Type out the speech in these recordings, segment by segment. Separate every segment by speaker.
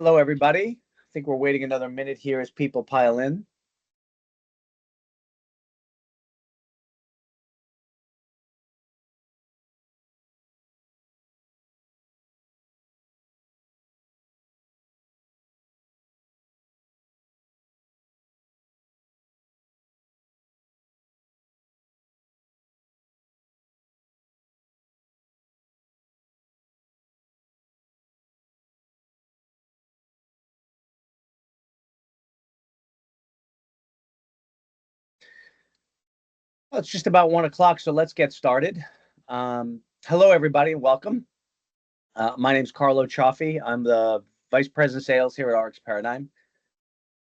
Speaker 1: Hello, everybody. I think we're waiting another minute here as people pile in. Well, it's just about 1 o'clock, so let's get started. Hello, everybody, and welcome. My name is Carlo Cioffi. I'm the Vice President of Sales here at RxParadigm.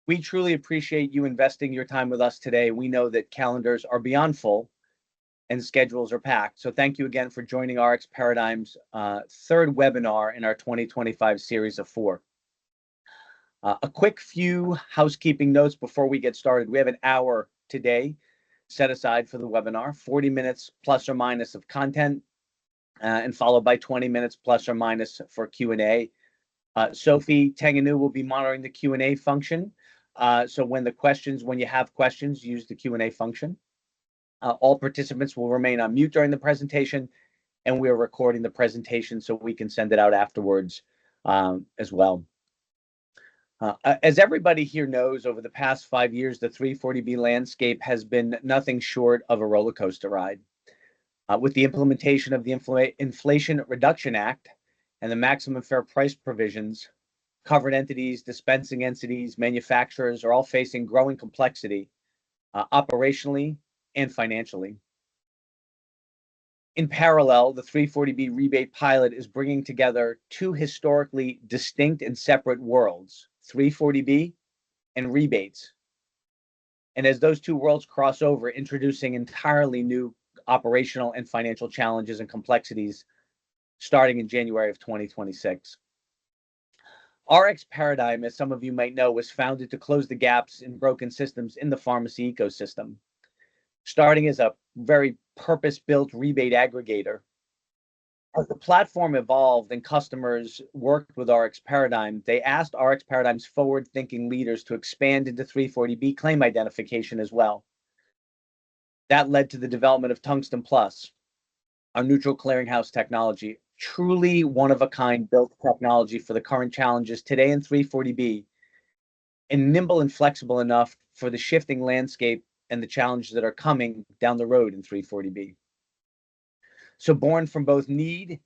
Speaker 1: We truly appreciate you investing your time with us today. We know that calendars are beyond full and schedules are packed. So thank you again for joining RxParadigm's third webinar in our 2025 series of 4. A quick few housekeeping notes before we get started. We have an hour today set aside for the webinar, 40 minutes plus or minus of content, and followed by 20 minutes plus or minus for Q&A. Sophie Tanganu will be monitoring the Q&A function. So when you have questions, use the Q&A function. All participants will remain on mute during the presentation, and we are recording the presentation so we can send it out afterwards as well. As everybody here knows, over the past 5 years, the 340B landscape has been nothing short of a roller coaster ride. With the implementation of the Inflation Reduction Act and the maximum fair price provisions, covered entities, dispensing entities, manufacturers are all facing growing complexity operationally and financially. In parallel, the 340B Rebate Pilot is bringing together two historically distinct and separate worlds, 340B and rebates. And as those two worlds cross over, introducing entirely new operational and financial challenges and complexities starting in January of 2026. RxParadigm, as some of you might know, was founded to close the gaps in broken systems in the pharmacy ecosystem. Starting as a very purpose-built rebate aggregator, as the platform evolved and customers worked with RxParadigm, they asked RxParadigm's forward-thinking leaders to expand into 340B claim identification as well. That led to the development of Tungsten Plus, our neutral clearinghouse technology, truly one-of-a-kind built technology for the current challenges today in 340B, and nimble and flexible enough for the shifting landscape and the challenges that are coming down the road in 340B. So born from both need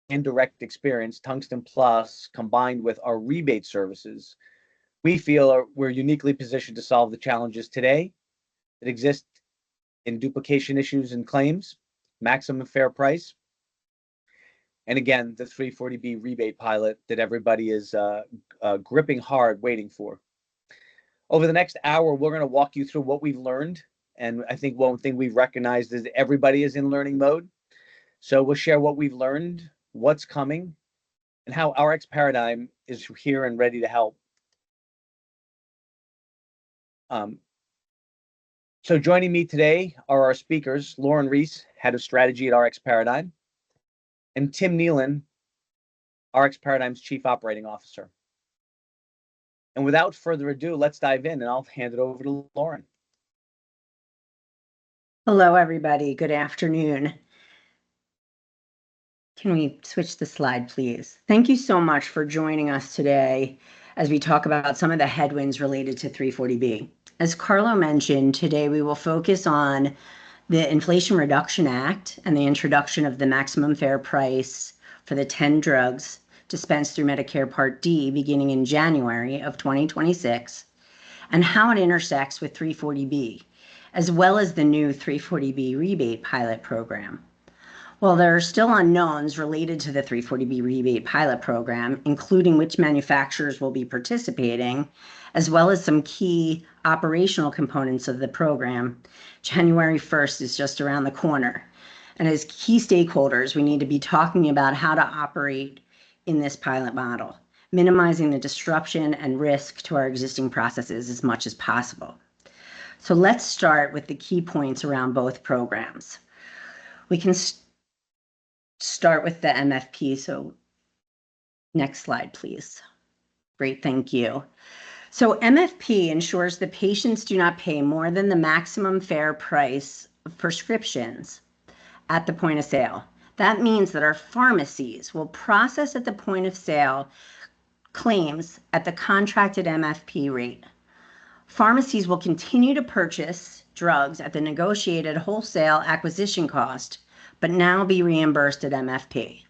Speaker 1: and direct experience, Tungsten Plus, combined with our rebate services, we feel we're uniquely positioned to solve the challenges today that exist in duplication issues and claims, maximum fair price, and again, the 340B Rebate Pilot that everybody is gripping hard, waiting for. Over the next hour, we're going to walk you through what we've learned. And I think one thing we've recognized is that everybody is in learning mode. So we'll share what we've learned, what's coming, and how RxParadigm is here and ready to help. So joining me today are our speakers, Lauren Reese, Head of Strategy at RxParadigm, and Tim Nealon, RxParadigm's Chief Operating Officer. And without further ado, let's dive in, and I'll hand it over to Lauren.
Speaker 2: Hello, everybody. Good afternoon. Can we switch the slide, please? Thank you so much for joining us today as we talk about some of the headwinds related to 340B. As Carlo mentioned, today we will focus on the Inflation Reduction Act and the introduction of the maximum fair price for the 10 drugs dispensed through Medicare Part D beginning in January of 2026, and how it intersects with 340B, as well as the new 340B Rebate Pilot program. While there are still unknowns related to the 340B Rebate Pilot program, including which manufacturers will be participating, as well as some key operational components of the program, January 1st is just around the corner. And as key stakeholders, we need to be talking about how to operate in this pilot model, minimizing the disruption and risk to our existing processes as much as possible. So let's start with the key points around both programs. We can start with the MFP. So Next slide, please. Great, thank you. So MFP ensures that patients do not pay more than the maximum fair price of prescriptions at the point of sale. That means that our pharmacies will process at the point of sale claims at the contracted MFP rate. Pharmacies will continue to purchase drugs at the negotiated wholesale acquisition cost, but now be reimbursed at MFP.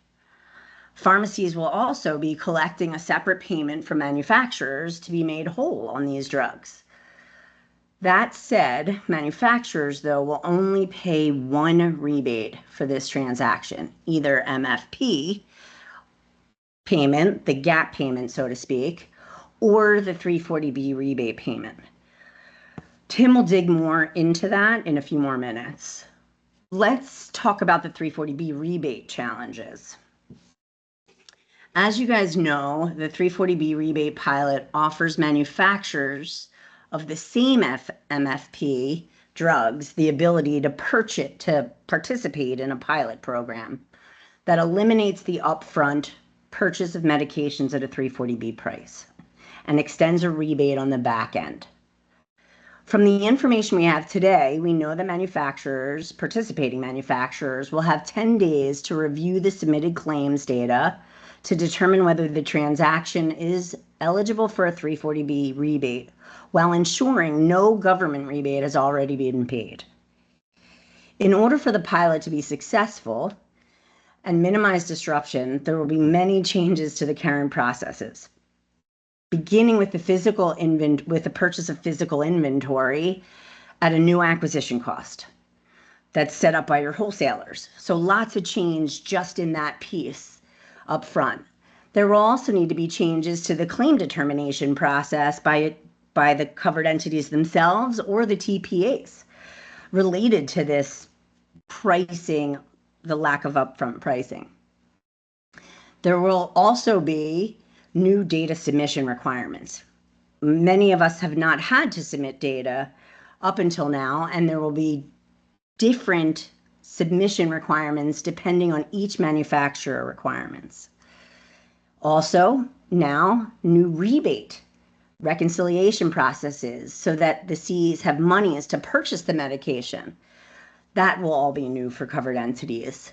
Speaker 2: Pharmacies will also be collecting a separate payment from manufacturers to be made whole on these drugs. That said, manufacturers, though, will only pay one rebate for this transaction, either MFP payment, the gap payment, so to speak, or the 340B rebate payment. Tim will dig more into that in a few more minutes. Let's talk about the 340B rebate challenges. As you guys know, the 340B Rebate Pilot offers manufacturers of the same MFP drugs the ability to participate in a pilot program that eliminates the upfront purchase of medications at a 340B price and extends a rebate on the back end. From the information we have today, we know that participating manufacturers, will have 10 days to review the submitted claims data to determine whether the transaction is eligible for a 340B rebate, while ensuring no government rebate has already been paid. In order for the pilot to be successful and minimize disruption, there will be many changes to the current processes, beginning with the purchase of physical inventory at a new acquisition cost that's set up by your wholesalers. So lots of change just in that piece up front. There will also need to be changes to the claim determination process by the covered entities themselves or the TPAs related to this pricing, the lack of upfront pricing. There will also be new data submission requirements. Many of us have not had to submit data up until now, and there will be different submission requirements depending on each manufacturer requirements. Also, now new rebate reconciliation processes so that the Cs have monies to purchase the medication. That will all be new for covered entities.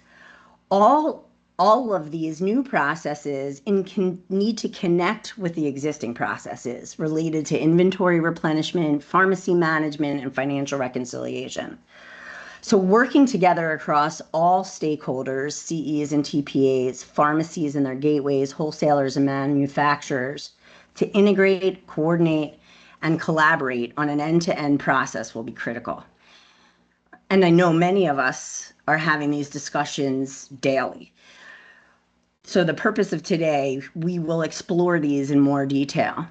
Speaker 2: All of these new processes need to connect with the existing processes related to inventory replenishment, pharmacy management, and financial reconciliation. So working together across all stakeholders, CEs and TPAs, pharmacies and their gateways, wholesalers and manufacturers, to integrate, coordinate, and collaborate on an end-to-end process will be critical. And I know many of us are having these discussions daily. So the purpose of today, we will explore these in more detail.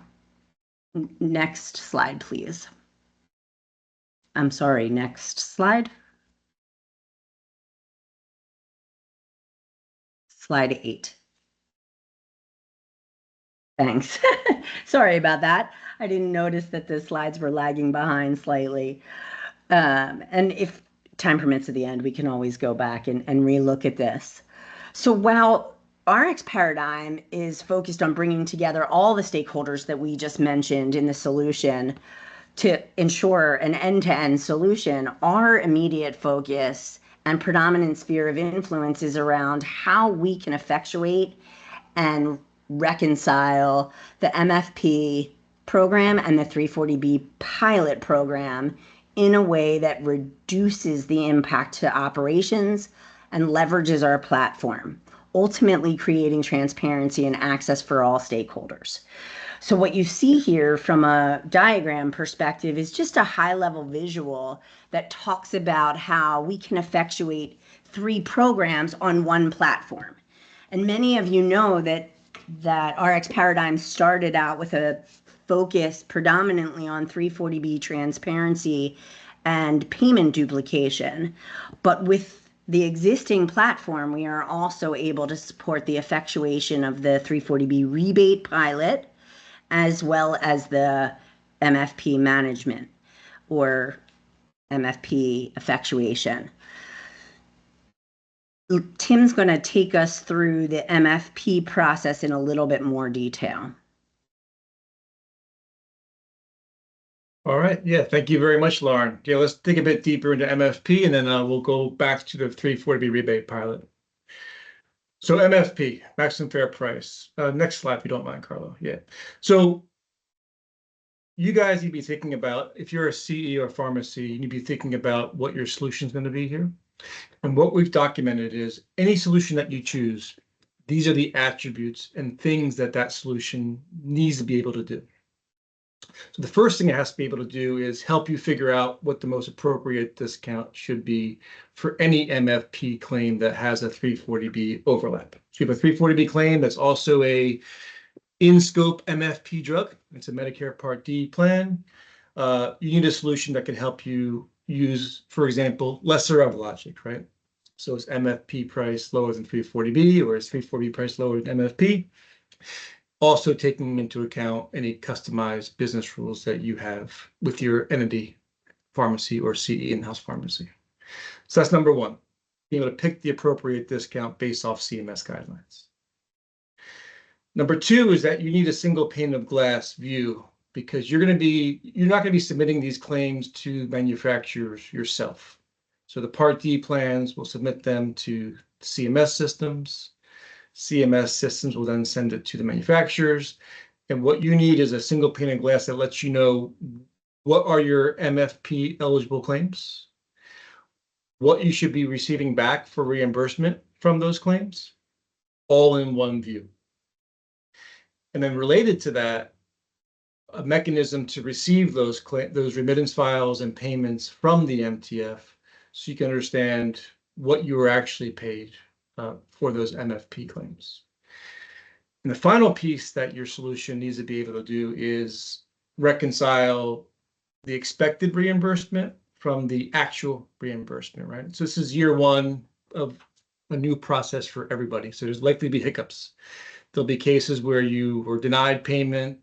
Speaker 2: Next slide, please. I'm sorry, next slide. Slide 8. Thanks. Sorry about that. I didn't notice that the slides were lagging behind slightly. And if time permits at the end, we can always go back and relook at this. So while RxParadigm is focused on bringing together all the stakeholders that we just mentioned in the solution to ensure an end-to-end solution, our immediate focus and predominant sphere of influence is around how we can effectuate and reconcile the MFP program and the 340B pilot program in a way that reduces the impact to operations and leverages our platform, ultimately creating transparency and access for all stakeholders. So what you see here from a diagram perspective is just a high-level visual that talks about how we can effectuate 3 programs on one platform. And many of you know that RxParadigm started out with a focus predominantly on 340B transparency and payment duplication. But with the existing platform, we are also able to support the effectuation of the 340B rebate pilot, as well as the MFP management or MFP effectuation. Tim's going to take us through the MFP process in a little bit more detail.
Speaker 3: All right. Yeah. Thank you very much, Lauren. Yeah, let's dig a bit deeper into MFP, and then we'll go back to the 340B rebate pilot. So MFP, maximum fair price. Next slide, if you don't mind, Carlo. Yeah. So you guys need to be thinking about, if you're a CEO or pharmacy, you need to be thinking about what your solution is going to be here. And what we've documented is any solution that you choose, these are the attributes and things that that solution needs to be able to do. So the first thing it has to be able to do is help you figure out what the most appropriate discount should be for any MFP claim that has a 340B overlap. So you have a 340B claim that's also a in-scope MFP drug. It's a Medicare Part D plan. You need a solution that can help you use, for example, lesser of logic, right? So is MFP price lower than 340B, or is 340B price lower than MFP? Also taking into account any customized business rules that you have with your entity, pharmacy, or CE in-house pharmacy. So that's number one, being able to pick the appropriate discount based off CMS guidelines. Number two is that you need a single pane of glass view, because you're not going to be submitting these claims to manufacturers yourself. So the Part D plans will submit them to CMS systems. CMS systems will then send it to the manufacturers. And what you need is a single pane of glass that lets you know what are your MFP eligible claims, what you should be receiving back for reimbursement from those claims, all in one view. And then related to that, a mechanism to receive those remittance files and payments from the MTF, so you can understand what you were actually paid for those MFP claims. And the final piece that your solution needs to be able to do is reconcile the expected reimbursement from the actual reimbursement, right? So this is year one of a new process for everybody. So there's likely to be hiccups. There'll be cases where you were denied payment,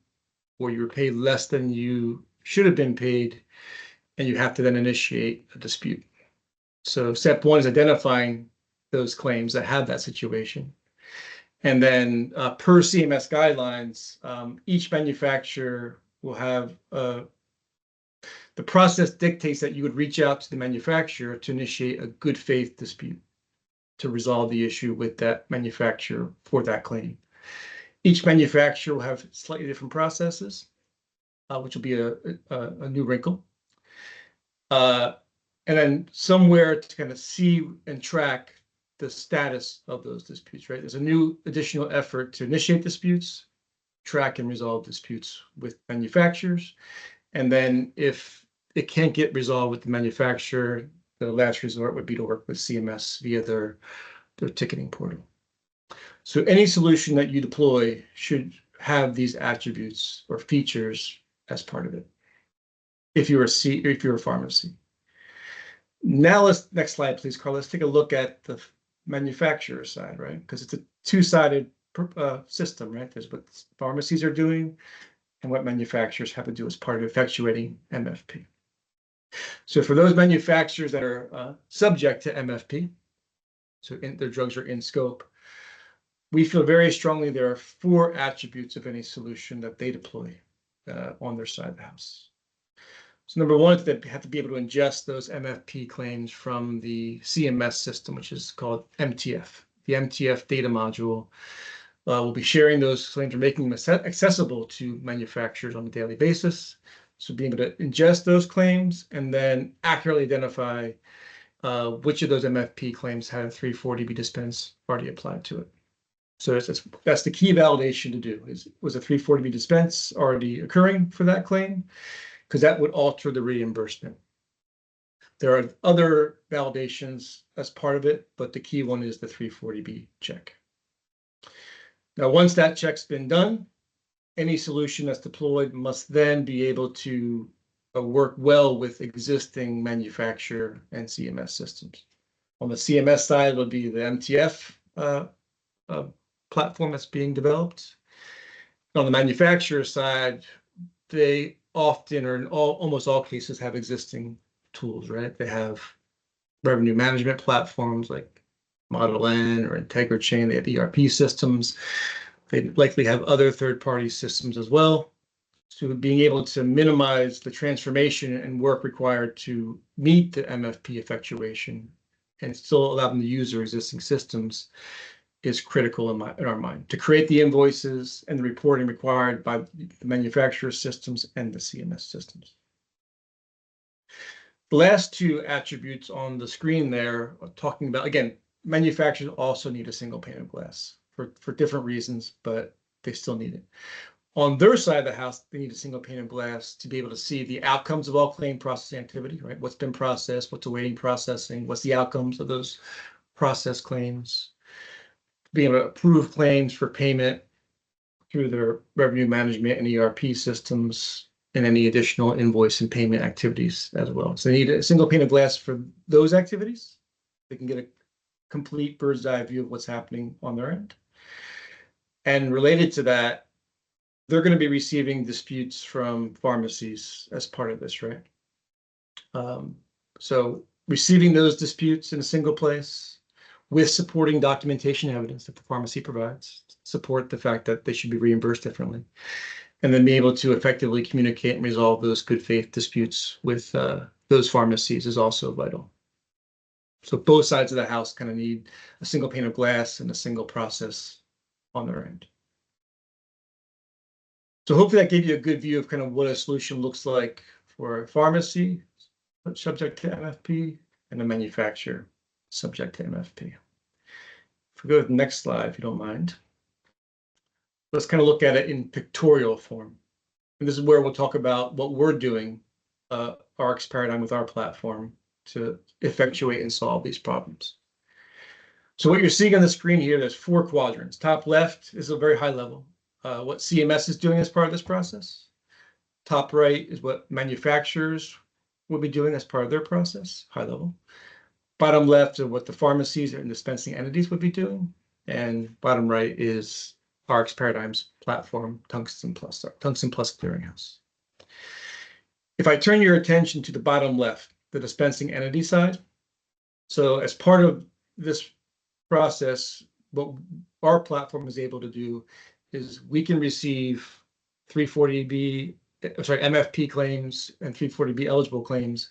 Speaker 3: or you were paid less than you should have been paid, and you have to then initiate a dispute. So step one is identifying those claims that have that situation. And then per CMS guidelines, each manufacturer will have, the process dictates that you would reach out to the manufacturer to initiate a good faith dispute to resolve the issue with that manufacturer for that claim. Each manufacturer will have slightly different processes, which will be a new wrinkle. And then somewhere to kind of see and track the status of those disputes, right? There's a new additional effort to initiate disputes, track and resolve disputes with manufacturers. And then if it can't get resolved with the manufacturer, the last resort would be to work with CMS via their ticketing portal. So any solution that you deploy should have these attributes or features as part of it, if you're a pharmacy. Now next slide, please, Carl. Let's take a look at the manufacturer side, right? Because it's a two-sided system, right? There's what pharmacies are doing and what manufacturers have to do as part of effectuating MFP. So for those manufacturers that are subject to MFP, so their drugs are in scope, we feel very strongly there are 4 attributes of any solution that they deploy on their side of the house. So number one is that they have to be able to ingest those MFP claims from the CMS system, which is called MTF. The MTF data module will be sharing those claims or making them accessible to manufacturers on a daily basis. So being able to ingest those claims and then accurately identify which of those MFP claims had a 340B dispense already applied to it. So that's the key validation to do, was a 340B dispense already occurring for that claim? Because that would alter the reimbursement. There are other validations as part of it, but the key one is the 340B check. Now, once that check's been done, any solution that's deployed must then be able to work well with existing manufacturer and CMS systems. On the CMS side, it'll be the MTF platform that's being developed. On the manufacturer side, they often, or in almost all cases, have existing tools, right? They have revenue management platforms like Model N or IntegraChain. They have ERP systems. They likely have other third-party systems as well. So being able to minimize the transformation and work required to meet the MFP effectuation and still allow them to use their existing systems is critical in our mind, to create the invoices and the reporting required by the manufacturer systems and the CMS systems. The last two attributes on the screen there are talking about, again, manufacturers also need a single pane of glass for different reasons, but they still need it. On their side of the house, they need a single pane of glass to be able to see the outcomes of all claim processing activity, right? What's been processed, what's awaiting processing, what's the outcomes of those processed claims, be able to approve claims for payment through their revenue management and ERP systems, and any additional invoice and payment activities as well. So they need a single pane of glass for those activities. They can get a complete bird's eye view of what's happening on their end. And related to that, they're going to be receiving disputes from pharmacies as part of this, right? So receiving those disputes in a single place with supporting documentation evidence that the pharmacy provides, support the fact that they should be reimbursed differently, and then be able to effectively communicate and resolve those good faith disputes with those pharmacies is also vital. So both sides of the house kind of need a single pane of glass and a single process on their end. So hopefully that gave you a good view of kind of what a solution looks like for a pharmacy subject to MFP and a manufacturer subject to MFP. If we go to the next slide, if you don't mind, let's kind of look at it in pictorial form. And this is where we'll talk about what we're doing, RxParadigm with our platform to effectuate and solve these problems. So what you're seeing on the screen here, there's 4 quadrants. Top left is a very high level. What CMS is doing as part of this process. Top right is what manufacturers will be doing as part of their process, high level. Bottom left are what the pharmacies and dispensing entities would be doing. And bottom right is RxParadigm's platform, Tungsten Plus Clearinghouse. If I turn your attention to the bottom left, the dispensing entity side. So as part of this process, what our platform is able to do is we can receive 340B, MFP claims and 340B eligible claims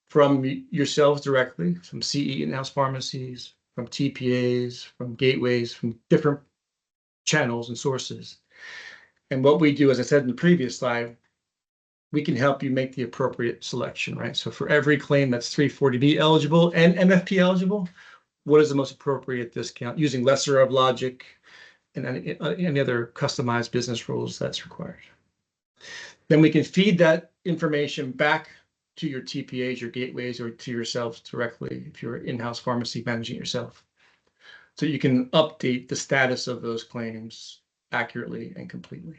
Speaker 3: from yourselves directly, from CE in-house pharmacies, from TPAs, from gateways, from different channels and sources. And what we do, as I said in the previous slide, we can help you make the appropriate selection, right? So for every claim that's 340B eligible and MFP eligible, what is the most appropriate discount using lesser of logic and any other customized business rules that's required. Then we can feed that information back to your TPAs, your gateways, or to yourselves directly if you're an in-house pharmacy managing yourself. So you can update the status of those claims accurately and completely.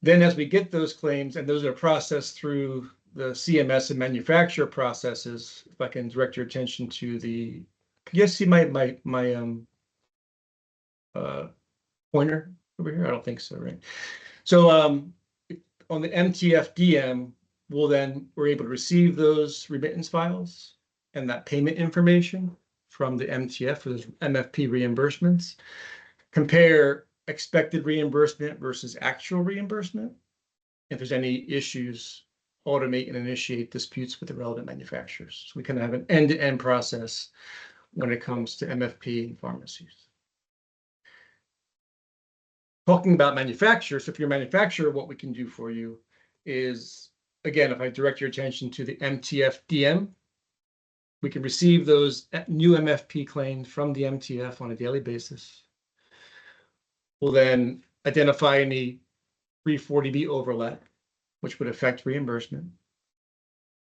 Speaker 3: Then as we get those claims, and those are processed through the CMS and manufacturer processes, if I can direct your attention to the, can you see my pointer over here? I don't think so, right? So on the MTF-DM, we're able to receive those remittance files and that payment information from the MTF for those MFP reimbursements, compare expected reimbursement versus actual reimbursement. If there's any issues, automate and initiate disputes with the relevant manufacturers. So we kind of have an end-to-end process when it comes to MFP and pharmacies. Talking about manufacturers, if you're a manufacturer, what we can do for you is, again, if I direct your attention to the MTF-DM, we can receive those new MFP claims from the MTF on a daily basis. We'll then identify any 340B overlap, which would affect reimbursement.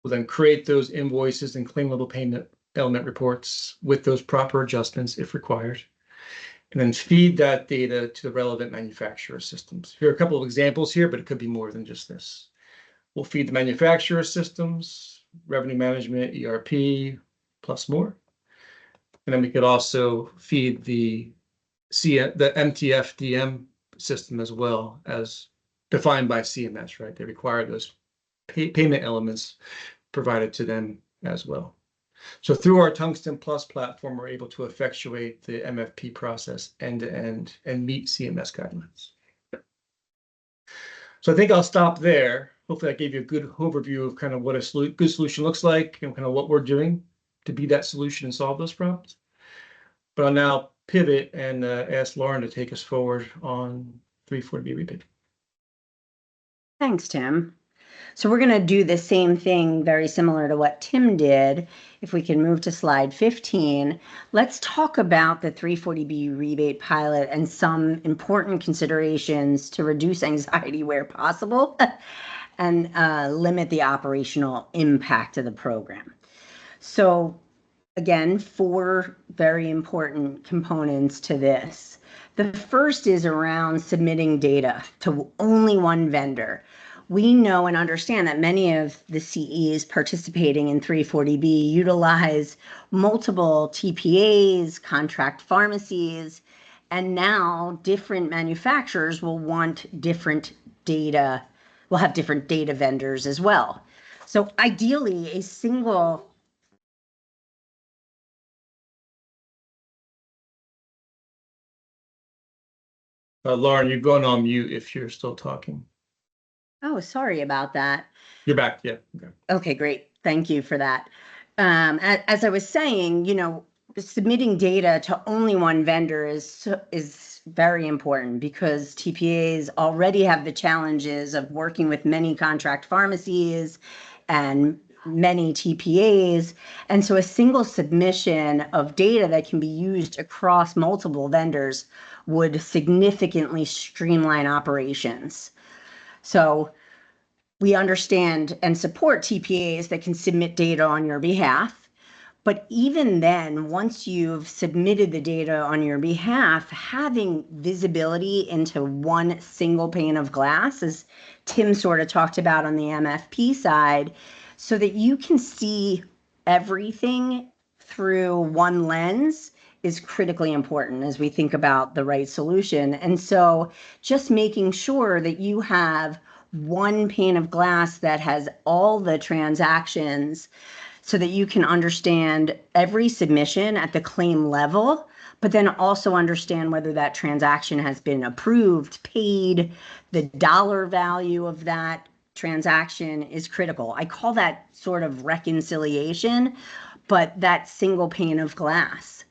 Speaker 3: We'll then create those invoices and claim level payment element reports with those proper adjustments if required, and then feed that data to the relevant manufacturer systems. Here are a couple of examples here, but it could be more than just this. We'll feed the manufacturer systems, revenue management, ERP, plus more. And then we could also feed the MTF-DM system as well, as defined by CMS, right? They require those payment elements provided to them as well. So through our Tungsten Plus platform, we're able to effectuate the MFP process end to end and meet CMS guidelines. So I think I'll stop there. Hopefully I gave you a good overview of kind of what a good solution looks like and kind of what we're doing to be that solution and solve those problems. But I'll now pivot and ask Lauren to take us forward on 340B Rebate.
Speaker 2: Thanks, Tim. So we're going to do the same thing, very similar to what Tim did. If we can move to slide 15, let's talk about the 340B rebate pilot and some important considerations to reduce anxiety where possible and limit the operational impact of the program. So again, 4 very important components to this. The first is around submitting data to only one vendor. We know and understand that many of the CEs participating in 340B utilize multiple TPAs, contract pharmacies, and now different manufacturers will want different data, will have different data vendors as well. So ideally, a single
Speaker 3: Lauren, you're going on mute if you're still talking.
Speaker 2: Oh, sorry about that.
Speaker 3: You're back, yeah.
Speaker 2: Okay, great. Thank you for that. As I was saying, submitting data to only one vendor is very important because TPAs already have the challenges of working with many contract pharmacies and many TPAs. And so a single submission of data that can be used across multiple vendors would significantly streamline operations. So we understand and support TPAs that can submit data on your behalf. But even then, once you've submitted the data on your behalf, having visibility into one single pane of glass, as Tim sort of talked about on the MFP side, so that you can see everything through one lens is critically important as we think about the right solution. And so just making sure that you have one pane of glass that has all the transactions so that you can understand every submission at the claim level, but then also understand whether that transaction has been approved, paid, the dollar value of that transaction is critical. I call that sort of reconciliation, but that single pane of glass.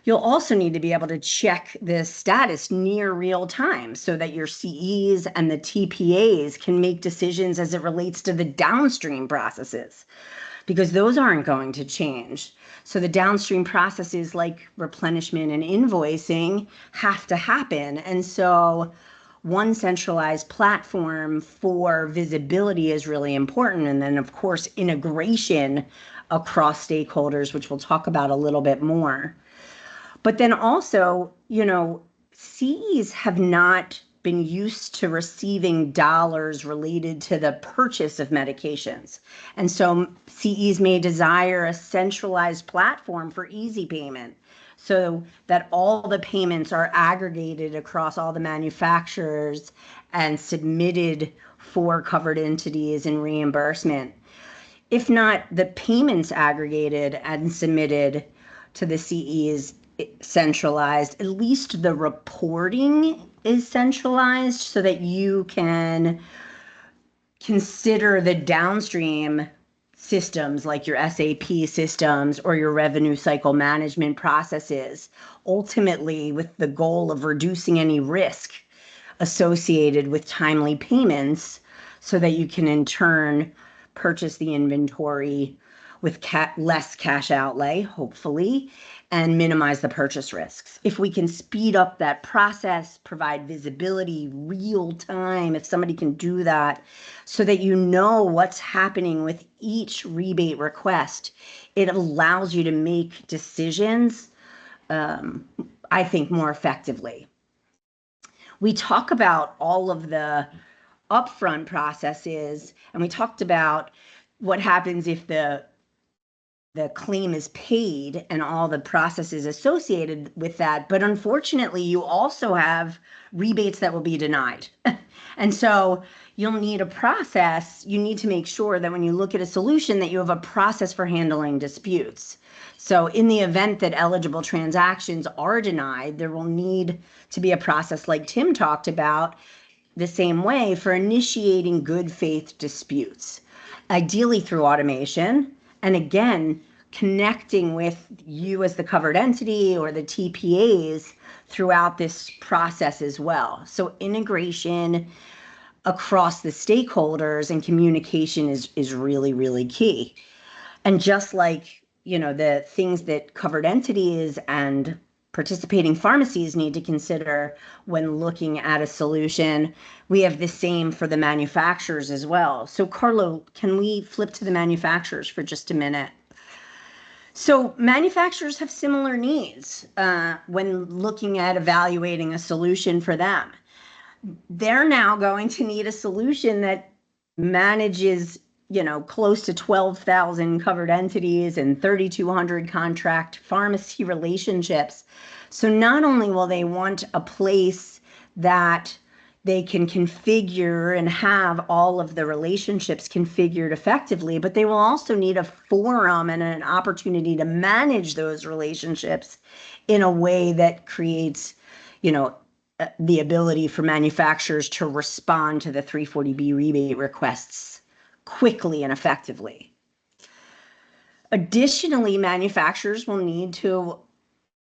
Speaker 2: You'll also need to be able to check the status near real time so that your CEs and the TPAs can make decisions as it relates to the downstream processes, because those aren't going to change. So the downstream processes like replenishment and invoicing have to happen. And so one centralized platform for visibility is really important. And then, of course, integration across stakeholders, which we'll talk about a little bit more. But then also, CEs have not been used to receiving dollars related to the purchase of medications. And so CEs may desire a centralized platform for easy payment so that all the payments are aggregated across all the manufacturers and submitted for covered entities and reimbursement. If not, the payments aggregated and submitted to the CEs centralized, at least the reporting is centralized so that you can consider the downstream systems like your SAP systems or your revenue cycle management processes, ultimately with the goal of reducing any risk associated with timely payments so that you can in turn purchase the inventory with less cash outlay, hopefully, and minimize the purchase risks. If we can speed up that process, provide visibility real time, if somebody can do that so that you know what's happening with each rebate request, it allows you to make decisions, I think, more effectively. We talk about all of the upfront processes, and we talked about what happens if the claim is paid and all the processes associated with that. But unfortunately, you also have rebates that will be denied. And so you'll need a process. You need to make sure that when you look at a solution that you have a process for handling disputes. So in the event that eligible transactions are denied, there will need to be a process like Tim talked about, the same way for initiating good faith disputes, ideally through automation. And again, connecting with you as the covered entity or the TPAs throughout this process as well. So integration across the stakeholders and communication is really, really key. And just like, the things that covered entities and participating pharmacies need to consider when looking at a solution, we have the same for the manufacturers as well. So Carlo, can we flip to the manufacturers for just a minute? So manufacturers have similar needs when looking at evaluating a solution for them. They're now going to need a solution that manages, close to 12,000 covered entities and 3,200 contract pharmacy relationships. So not only will they want a place that they can configure and have all of the relationships configured effectively, but they will also need a forum and an opportunity to manage those relationships in a way that creates, the ability for manufacturers to respond to the 340B rebate requests quickly and effectively. Additionally, manufacturers will need to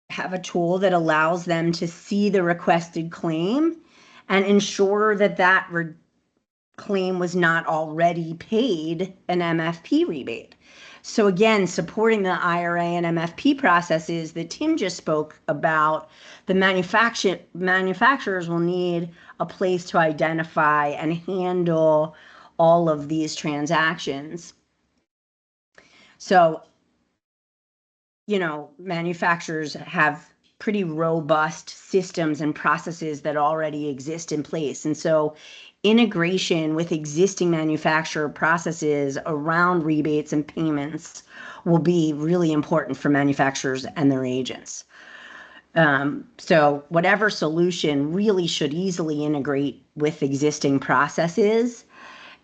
Speaker 2: have a tool that allows them to see the requested claim and ensure that that claim was not already paid an MFP rebate. So again, supporting the IRA and MFP processes that Tim just spoke about, the manufacturers will need a place to identify and handle all of these transactions. So, manufacturers have pretty robust systems and processes that already exist in place. And so integration with existing manufacturer processes around rebates and payments will be really important for manufacturers and their agents. So whatever solution really should easily integrate with existing processes,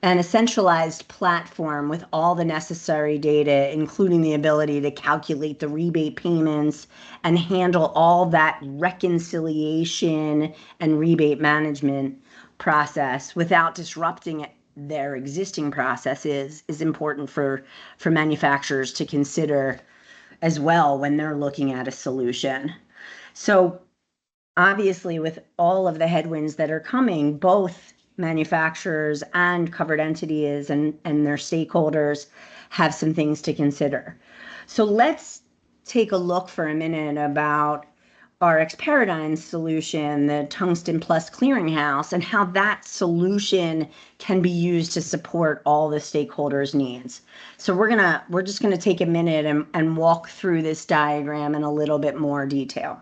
Speaker 2: and a centralized platform with all the necessary data, including the ability to calculate the rebate payments and handle all that reconciliation and rebate management process without disrupting their existing processes is important for manufacturers to consider as well when they're looking at a solution. So obviously, with all of the headwinds that are coming, both manufacturers and covered entities and their stakeholders have some things to consider. So let's take a look for a minute about RxParadigm's solution, the Tungsten Plus Clearinghouse, and how that solution can be used to support all the stakeholders' needs. So we're just gonna take a minute and walk through this diagram in a little bit more detail.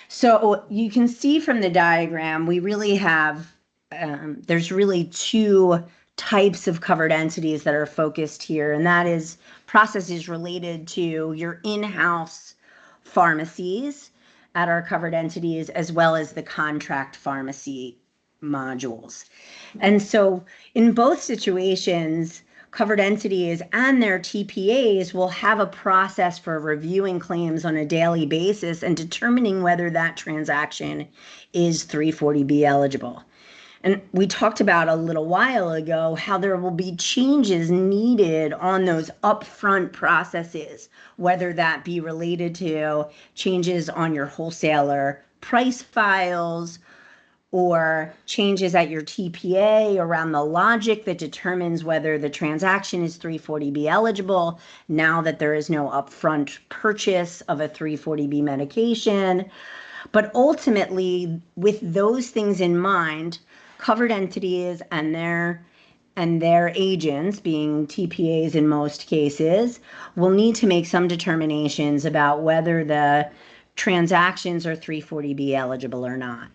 Speaker 2: So you can see from the diagram, we really have, there's really two types of covered entities that are focused here, and that is processes related to your in-house pharmacies at our covered entities, as well as the contract pharmacy modules. And so in both situations, covered entities and their TPAs will have a process for reviewing claims on a daily basis and determining whether that transaction is 340B eligible. And we talked about a little while ago how there will be changes needed on those upfront processes, whether that be related to changes on your wholesaler price files, or changes at your TPA around the logic that determines whether the transaction is 340B eligible now that there is no upfront purchase of a 340B medication. But ultimately, with those things in mind, covered entities and their agents, being TPAs in most cases, will need to make some determinations about whether the transactions are 340B eligible or not.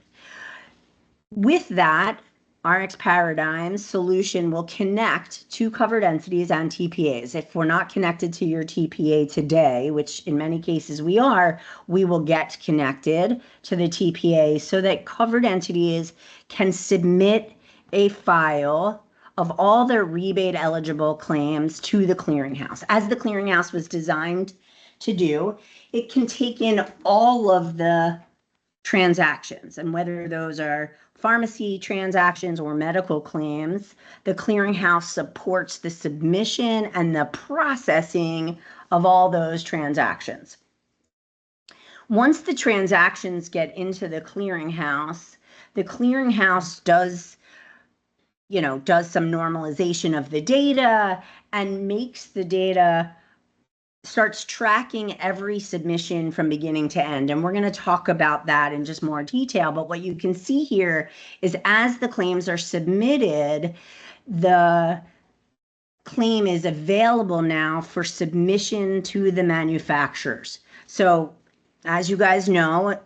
Speaker 2: With that, RxParadigm solution will connect to covered entities and TPAs. If we're not connected to your TPA today, which in many cases we are, we will get connected to the TPA so that covered entities can submit a file of all their rebate eligible claims to the clearinghouse. As the clearinghouse was designed to do, it can take in all of the transactions, and whether those are pharmacy transactions or medical claims, the clearinghouse supports the submission and the processing of all those transactions. Once the transactions get into the clearinghouse does some normalization of the data and makes the data, starts tracking every submission from beginning to end. And we're going to talk about that in just more detail. But what you can see here is as the claims are submitted, the claim is available now for submission to the manufacturers. So as you guys know,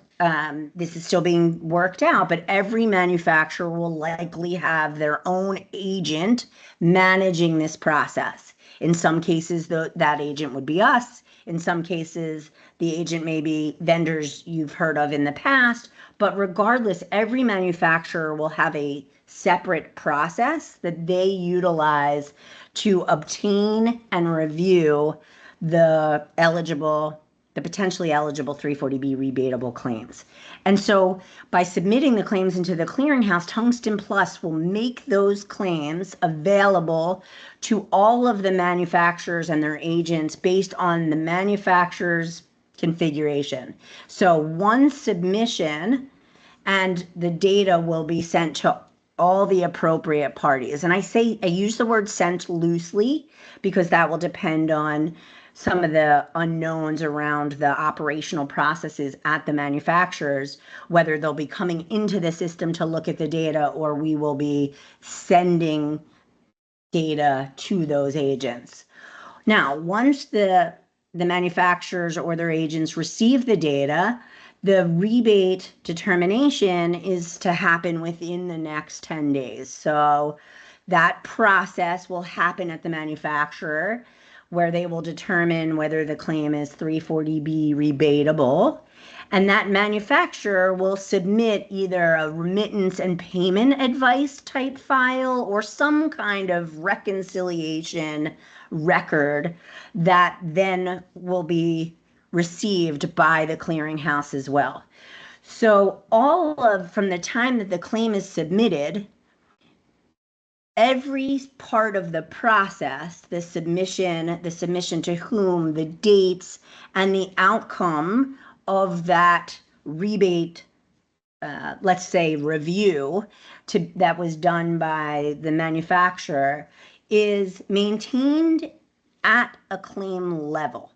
Speaker 2: this is still being worked out, but every manufacturer will likely have their own agent managing this process. In some cases, that agent would be us. In some cases, the agent may be vendors you've heard of in the past. But regardless, every manufacturer will have a separate process that they utilize to obtain and review the potentially eligible 340B rebatable claims. And so by submitting the claims into the clearinghouse, Tungsten Plus will make those claims available to all of the manufacturers and their agents based on the manufacturer's configuration. So one submission and the data will be sent to all the appropriate parties. And I use the word sent loosely because that will depend on some of the unknowns around the operational processes at the manufacturers, whether they'll be coming into the system to look at the data or we will be sending data to those agents. Now, once the manufacturers or their agents receive the data, the rebate determination is to happen within the next 10 days. So that process will happen at the manufacturer, where they will determine whether the claim is 340B rebatable. And that manufacturer will submit either a remittance and payment advice type file or some kind of reconciliation record that then will be received by the clearinghouse as well. So from the time that the claim is submitted, every part of the process, the submission to whom, the dates, and the outcome of that rebate, let's say review that was done by the manufacturer is maintained at a claim level.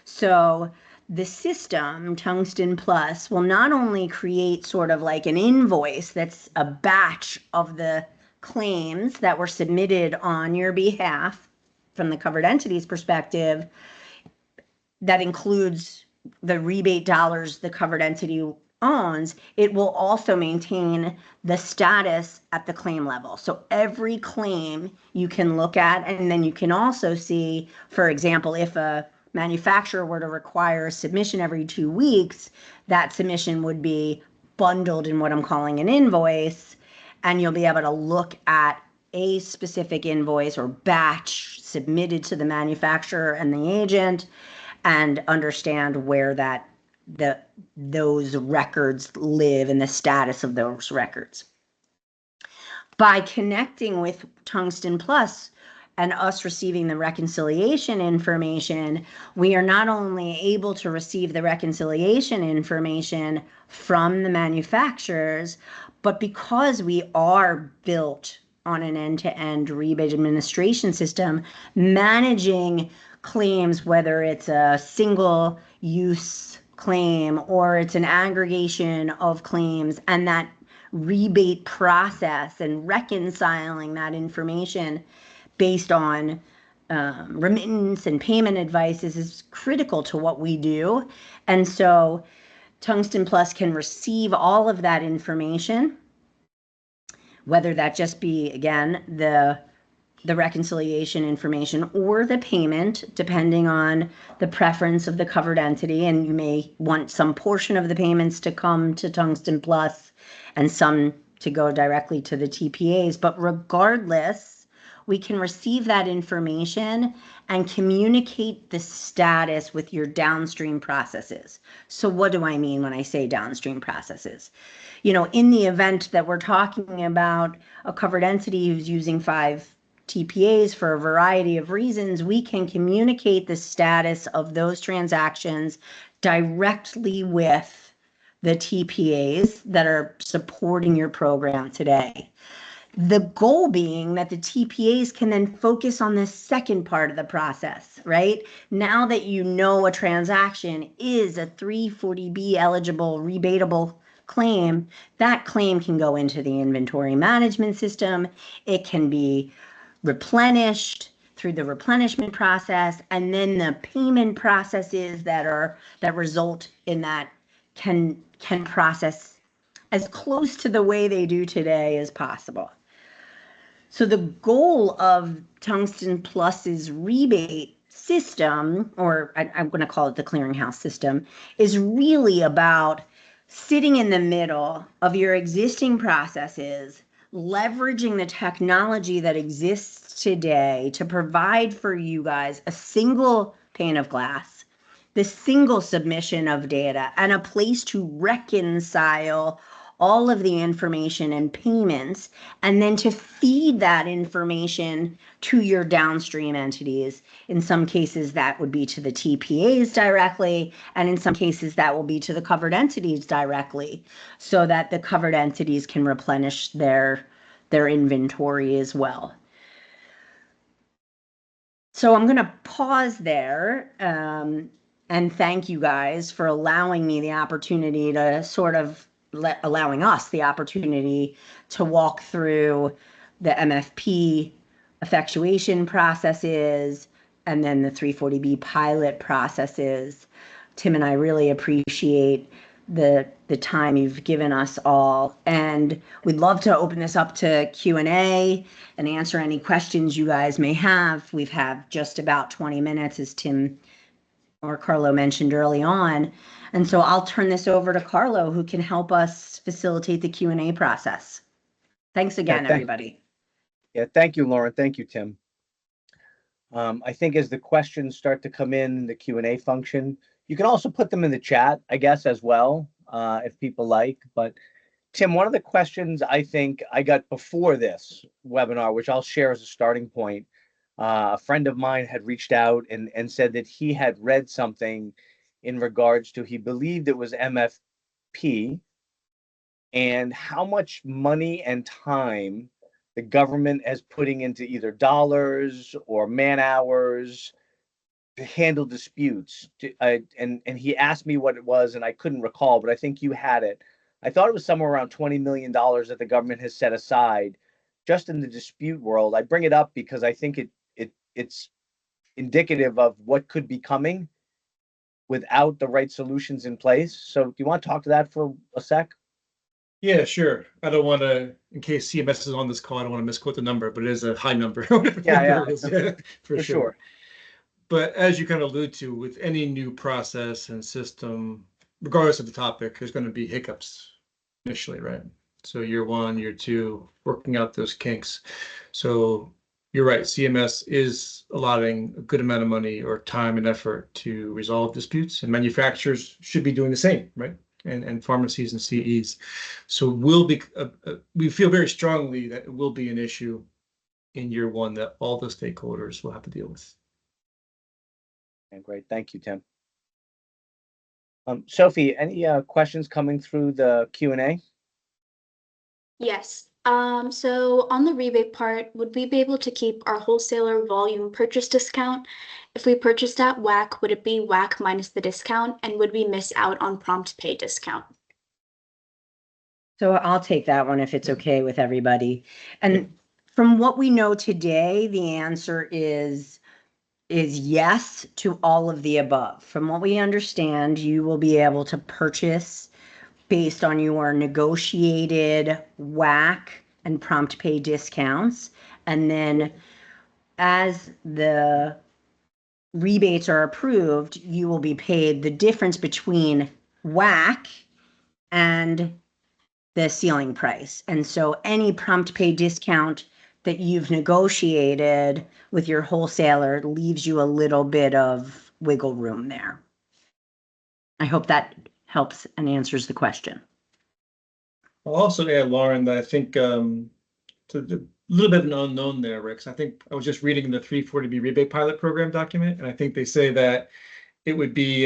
Speaker 2: So the system, Tungsten Plus, will not only create sort of like an invoice that's a batch of the claims that were submitted on your behalf from the covered entity's perspective, that includes the rebate dollars the covered entity owns, it will also maintain the status at the claim level. So every claim you can look at, and then you can also see, for example, if a manufacturer were to require a submission every 2 weeks, that submission would be bundled in what I'm calling an invoice, and you'll be able to look at a specific invoice or batch submitted to the manufacturer and the agent and understand where those records live and the status of those records. By connecting with Tungsten Plus and us receiving the reconciliation information, we are not only able to receive the reconciliation information from the manufacturers, but because we are built on an end-to-end rebate administration system, managing claims, whether it's a single use claim or it's an aggregation of claims, and that rebate process and reconciling that information based on remittance and payment advices is critical to what we do. And so Tungsten Plus can receive all of that information. whether that just be, again, the reconciliation information or the payment, depending on the preference of the covered entity. And you may want some portion of the payments to come to Tungsten Plus and some to go directly to the TPAs. But regardless, we can receive that information and communicate the status with your downstream processes. So what do I mean when I say downstream processes? In the event that we're talking about a covered entity who's using 5 TPAs for a variety of reasons, we can communicate the status of those transactions directly with the TPAs that are supporting your program today. The goal being that the TPAs can then focus on the second part of the process, right? Now that you know a transaction is a 340B eligible rebatable claim, that claim can go into the inventory management system. It can be replenished through the replenishment process, and then the payment processes that result in that can process as close to the way they do today as possible. So the goal of Tungsten Plus's rebate system, or I'm going to call it the clearinghouse system, is really about sitting in the middle of your existing processes, leveraging the technology that exists today to provide for you guys a single pane of glass, the single submission of data, and a place to reconcile all of the information and payments, and then to feed that information to your downstream entities. In some cases, that would be to the TPAs directly, and in some cases, that will be to the covered entities directly, so that the covered entities can replenish their inventory as well. So I'm going to pause there and thank you guys for allowing me the opportunity to allowing us the opportunity to walk through the MFP effectuation processes and then the 340B pilot processes. Tim and I really appreciate the time you've given us all, and we'd love to open this up to Q&A and answer any questions you guys may have. We've had just about 20 minutes, as Tim or Carlo mentioned early on. And so I'll turn this over to Carlo, who can help us facilitate the Q&A process. Thanks again, everybody.
Speaker 1: Yeah, thank you, Lauren. Thank you, Tim. I think as the questions start to come in the Q&A function, you can also put them in the chat, I guess, as well, if people like. But Tim, one of the questions I think I got before this webinar, which I'll share as a starting point, a friend of mine had reached out and said that he had read something in regards to, he believed it was MFP, and how much money and time the government is putting into either dollars or man hours to handle disputes. And he asked me what it was, and I couldn't recall, but I think you had it. I thought it was somewhere around $20 million that the government has set aside just in the dispute world. I bring it up because I think it's indicative of what could be coming without the right solutions in place. So do you want to talk to that for a sec?
Speaker 3: Yeah, sure. I don't want to, in case CMS is on this call, I don't want to misquote the number, but it is a high number.
Speaker 1: Yeah,
Speaker 3: for sure. But as you kind of allude to, with any new process and system, regardless of the topic, there's going to be hiccups initially, right? So year 1, year 2, working out those kinks. So you're right, CMS is allotting a good amount of money or time and effort to resolve disputes, and manufacturers should be doing the same, right? And pharmacies and CEs. So we feel very strongly that it will be an issue in year 1 that all the stakeholders will have to deal with.
Speaker 1: Okay, great. Thank you, Tim. Sophie, any questions coming through the Q&A?
Speaker 4: Yes. So on the rebate part, would we be able to keep our wholesaler volume purchase discount? If we purchased at WAC, would it be WAC minus the discount? And would we miss out on prompt pay discount?
Speaker 2: So I'll take that one if it's okay with everybody. And from what we know today, the answer is yes to all of the above. From what we understand, you will be able to purchase based on your negotiated WAC and prompt pay discounts. And then as the rebates are approved, you will be paid the difference between WAC and the ceiling price. And so any prompt pay discount that you've negotiated with your wholesaler leaves you a little bit of wiggle room there. I hope that helps and answers the question.
Speaker 3: I'll also add, Lauren, that I think to the little bit of an unknown there, Rick. I think I was just reading the 340B Rebate Pilot Program document, and I think they say that it would be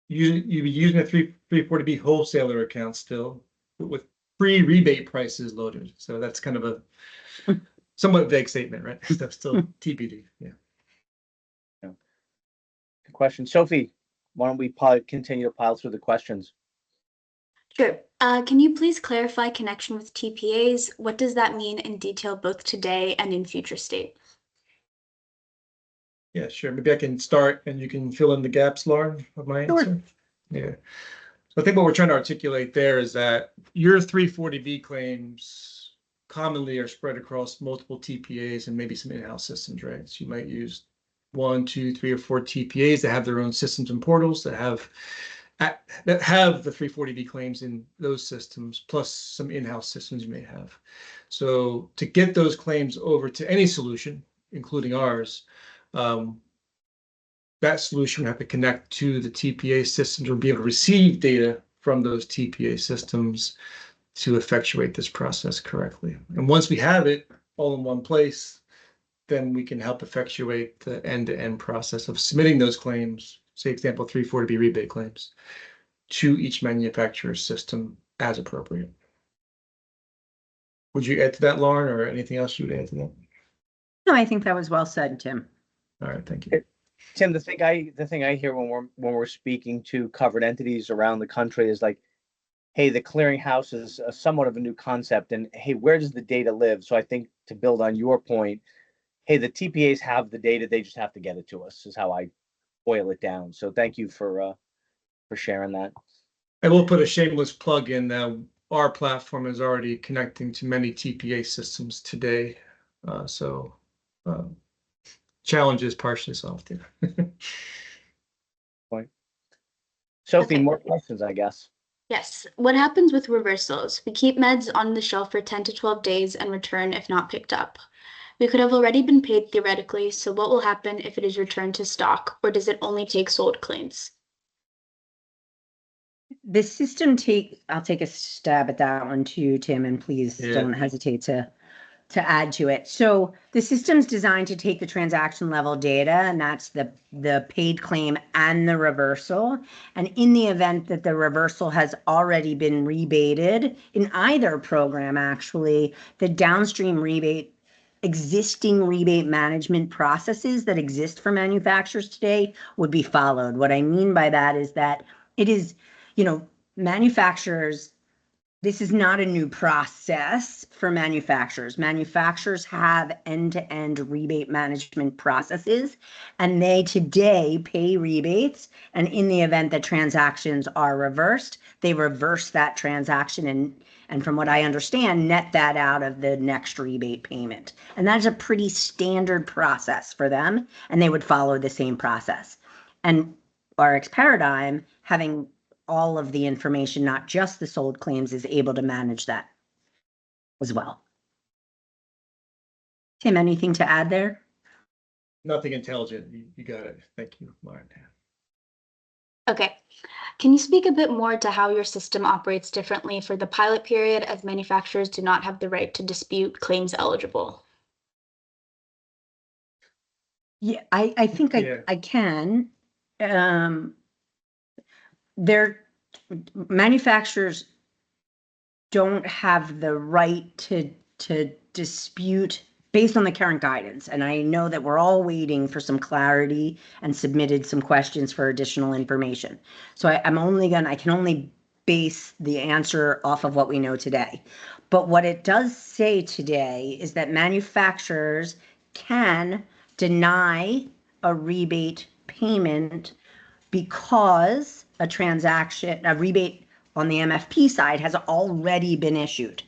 Speaker 3: you'd be using a 340B wholesaler account still with pre-rebate prices loaded. So that's kind of a somewhat vague statement, right? That's still TBD. Yeah.
Speaker 1: Good question. Sophie, why don't we continue to pile through the questions?
Speaker 4: Sure. Can you please clarify connection with TPAs? What does that mean in detail, both today and in future state?
Speaker 3: Yeah, sure. Maybe I can start and you can fill in the gaps, Lauren, of my answer.
Speaker 2: Sure.
Speaker 3: Yeah. So I think what we're trying to articulate there is that your 340B claims commonly are spread across multiple TPAs and maybe some in-house systems, right? So you might use 1, 2, 3, or 4 TPAs that have their own systems and portals that have the 340B claims in those systems, plus some in-house systems you may have. So to get those claims over to any solution, including ours, that solution would have to connect to the TPA systems or be able to receive data from those TPA systems to effectuate this process correctly. And once we have it all in one place, then we can help effectuate the end-to-end process of submitting those claims, say example 340B rebate claims, to each manufacturer's system as appropriate. Would you add to that, Lauren, or anything else you would add to that?
Speaker 2: No, I think that was well said, Tim.
Speaker 3: All right, thank you.
Speaker 1: Tim, the thing I hear when we're speaking to covered entities around the country is like, hey, the clearinghouse is somewhat of a new concept, and hey, where does the data live? So I think to build on your point, hey, the TPAs have the data, they just have to get it to us, is how I boil it down. So thank you for sharing that.
Speaker 3: I will put a shameless plug in that our platform is already connecting to many TPA systems today. Challenge is partially solved here.
Speaker 1: Point. Sophie,
Speaker 4: Okay.
Speaker 1: more questions, I guess.
Speaker 4: Yes. What happens with reversals? We keep meds on the shelf for 10 to 12 days and return if not picked up. We could have already been paid theoretically, so what will happen if it is returned to stock, or does it only take sold claims?
Speaker 2: The system I'll take a stab at that one too, Tim, and please don't hesitate to add to it. So the system's designed to take the transaction level data, and that's the paid claim and the reversal. And in the event that the reversal has already been rebated in either program, actually, the downstream existing rebate management processes that exist for manufacturers today would be followed. What I mean by that is that it is, manufacturers, this is not a new process for manufacturers. Manufacturers have end-to-end rebate management processes, and they today pay rebates. And in the event that transactions are reversed, they reverse that transaction and from what I understand, net that out of the next rebate payment. And that's a pretty standard process for them, and they would follow the same process. And RxParadigm, having all of the information, not just the sold claims, is able to manage that as well. Tim, anything to add there?
Speaker 3: Nothing intelligent. You got it. Thank you, Lauren.
Speaker 4: Okay. Can you speak a bit more to how your system operates differently for the pilot period, as manufacturers do not have the right to dispute claims eligible?
Speaker 2: Yeah, I think I can. Manufacturers don't have the right to dispute based on the current guidance. And I know that we're all waiting for some clarity and submitted some questions for additional information. So I can only base the answer off of what we know today. But what it does say today is that manufacturers can deny a rebate payment because a rebate on the MFP side has already been issued.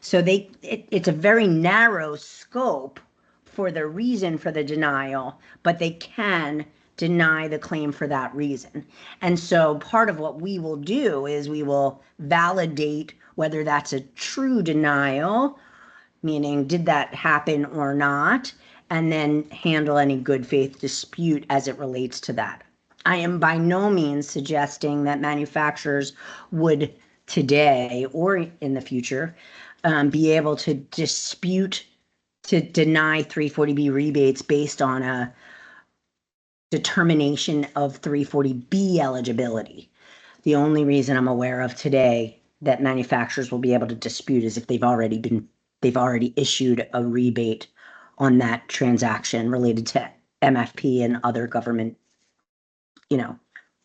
Speaker 2: So it's a very narrow scope for the reason for the denial, but they can deny the claim for that reason. And so part of what we will do is we will validate whether that's a true denial, meaning did that happen or not, and then handle any good faith dispute as it relates to that. I am by no means suggesting that manufacturers would today or in the future be able to dispute, to deny 340B rebates based on a determination of 340B eligibility. The only reason I'm aware of today that manufacturers will be able to dispute is if they've already issued a rebate on that transaction related to MFP and other government,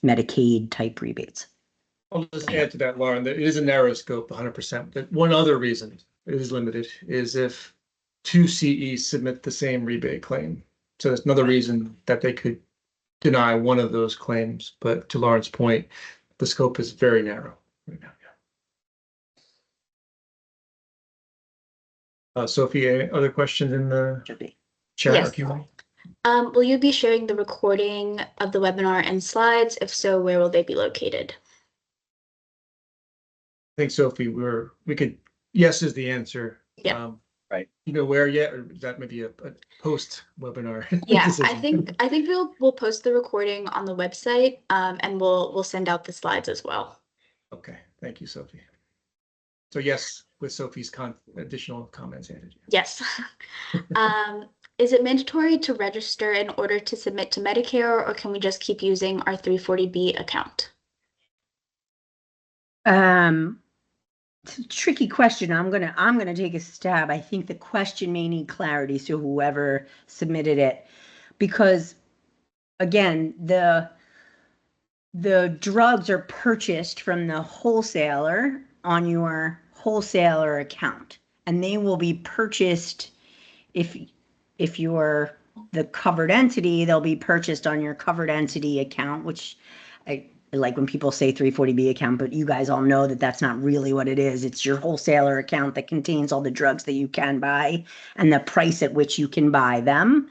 Speaker 2: Medicaid type rebates.
Speaker 3: I'll just add to that, Lauren, that it is a narrow scope, 100%. But one other reason it is limited is if two CEs submit the same rebate claim. So that's another reason that they could deny one of those claims. But to Lauren's point, the scope is very narrow right now. Sophie, any other questions in the chat?
Speaker 4: Yes.
Speaker 3: Or Q&A?
Speaker 4: Will you be sharing the recording of the webinar and slides? If so, where will they be located?
Speaker 3: I think, Sophie, yes is the answer.
Speaker 4: Yeah.
Speaker 3: Right. You know where yet, or is that maybe a post webinar?
Speaker 4: Yeah,
Speaker 3: decision?
Speaker 4: I think we'll post the recording on the website, and we'll send out the slides as well.
Speaker 3: Okay, thank you, Sophie. So yes, with Sophie's additional comments added.
Speaker 4: Yes. Is it mandatory to register in order to submit to Medicare, or can we just keep using our 340B account?
Speaker 2: It's a tricky question. I'm gonna take a stab. I think the question may need clarity, so whoever submitted it, because again, the drugs are purchased from the wholesaler on your wholesaler account, and they will be purchased if you're the covered entity, they'll be purchased on your covered entity account, which I like when people say 340B account, but you guys all know that that's not really what it is. It's your wholesaler account that contains all the drugs that you can buy and the price at which you can buy them.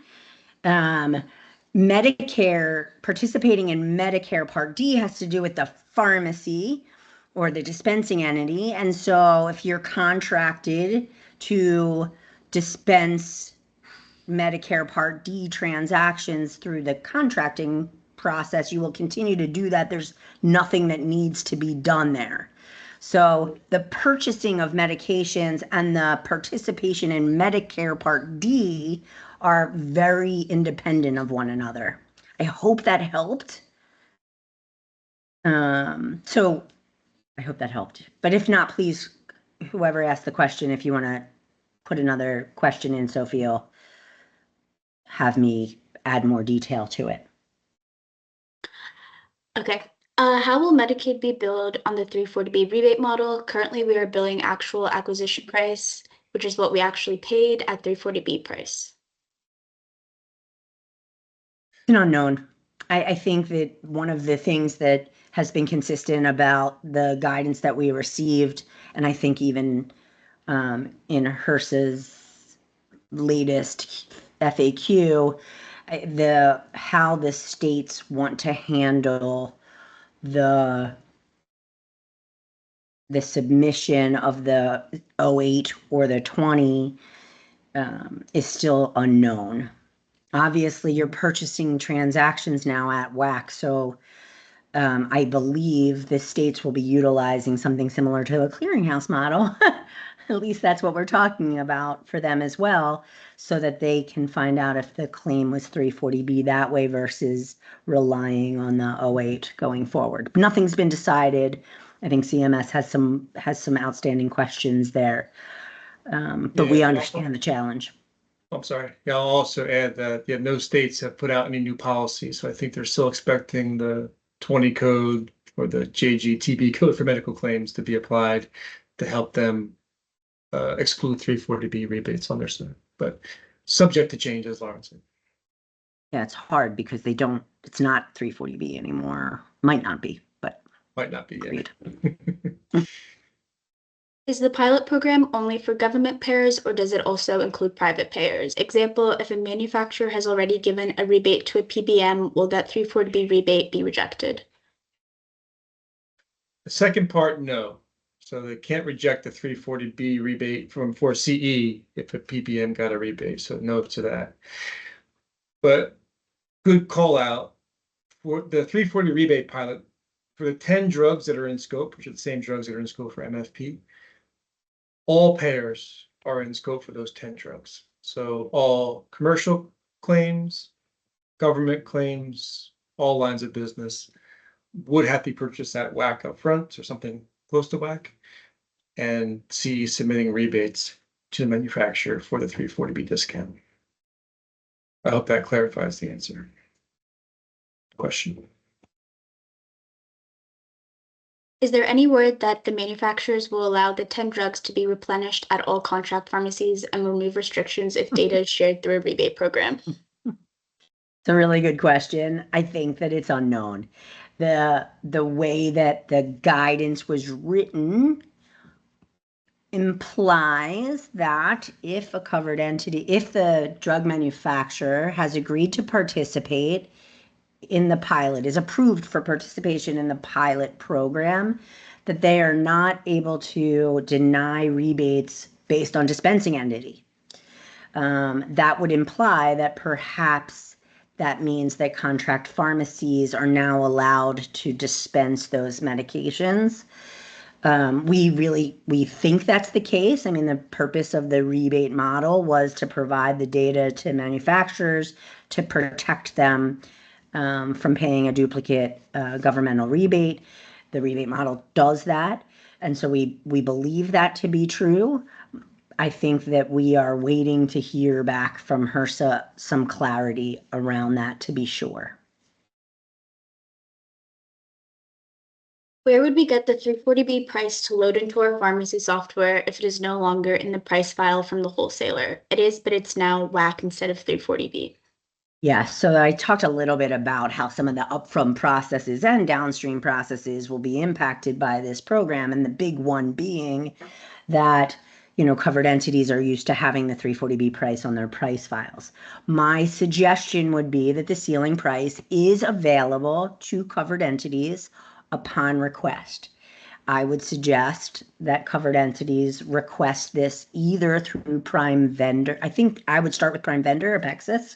Speaker 2: Medicare, participating in Medicare Part D has to do with the pharmacy or the dispensing entity. And so if you're contracted to dispense Medicare Part D transactions through the contracting process, you will continue to do that. There's nothing that needs to be done there. So the purchasing of medications and the participation in Medicare Part D are very independent of one another. I hope that helped. So I hope that helped. But if not, please, whoever asked the question, if you want to put another question in, Sophie will have me add more detail to it.
Speaker 4: Okay. How will Medicaid be billed on the 340B rebate model? Currently, we are billing actual acquisition price, which is what we actually paid at 340B price.
Speaker 2: It's an unknown. I think that one of the things that has been consistent about the guidance that we received, and I think even in HRSA's latest FAQ, how the states want to handle the submission of the 08 or the 20 is still unknown. Obviously, you're purchasing transactions now at WAC, so I believe the states will be utilizing something similar to a clearinghouse model. At least that's what we're talking about for them as well, so that they can find out if the claim was 340B that way versus relying on the 08 going forward. Nothing's been decided. I think CMS has some outstanding questions there, but we understand the challenge.
Speaker 3: I'm sorry. Yeah, I'll also add that no states have put out any new policies, so I think they're still expecting the 20 code or the JGTB code for medical claims to be applied to help them exclude 340B rebates on their stuff, but subject to change, as Lauren said.
Speaker 2: Yeah, it's hard because it's not 340B anymore. Might not be, but
Speaker 3: might not be.
Speaker 2: agreed.
Speaker 4: Is the pilot program only for government payers or does it also include private payers? Example, if a manufacturer has already given a rebate to a PBM, will that 340B rebate be rejected?
Speaker 3: The second part, no. So they can't reject the 340B rebate for CE if a PBM got a rebate. So no to that. But good call out for the 340 rebate pilot for the 10 drugs that are in scope, which are the same drugs that are in scope for MFP. All payers are in scope for those 10 drugs. So all commercial claims, government claims, all lines of business would have to purchase that WAC up front or something close to WAC and see submitting rebates to the manufacturer for the 340B discount. I hope that clarifies the answer. Question.
Speaker 4: Is there any word that the manufacturers will allow the 10 drugs to be replenished at all contract pharmacies and remove restrictions if data is shared through a rebate program?
Speaker 2: It's a really good question. I think that it's unknown. The way that the guidance was written implies that if a covered entity, if the drug manufacturer has agreed to participate in the pilot, is approved for participation in the pilot program, that they are not able to deny rebates based on dispensing entity. That would imply that perhaps that means that contract pharmacies are now allowed to dispense those medications. We think that's the case. I mean, the purpose of the rebate model was to provide the data to manufacturers to protect them from paying a duplicate governmental rebate. The rebate model does that. And so we believe that to be true. I think that we are waiting to hear back from HRSA some clarity around that to be sure.
Speaker 4: Where would we get the 340B price to load into our pharmacy software if it is no longer in the price file from the wholesaler? It is, but it's now WAC instead of 340B.
Speaker 2: Yeah, so I talked a little bit about how some of the upfront processes and downstream processes will be impacted by this program, and the big one being that covered entities are used to having the 340B price on their price files. My suggestion would be that the ceiling price is available to covered entities upon request. I would suggest that covered entities request this either through prime vendor. I think I would start with prime vendor, Apexis,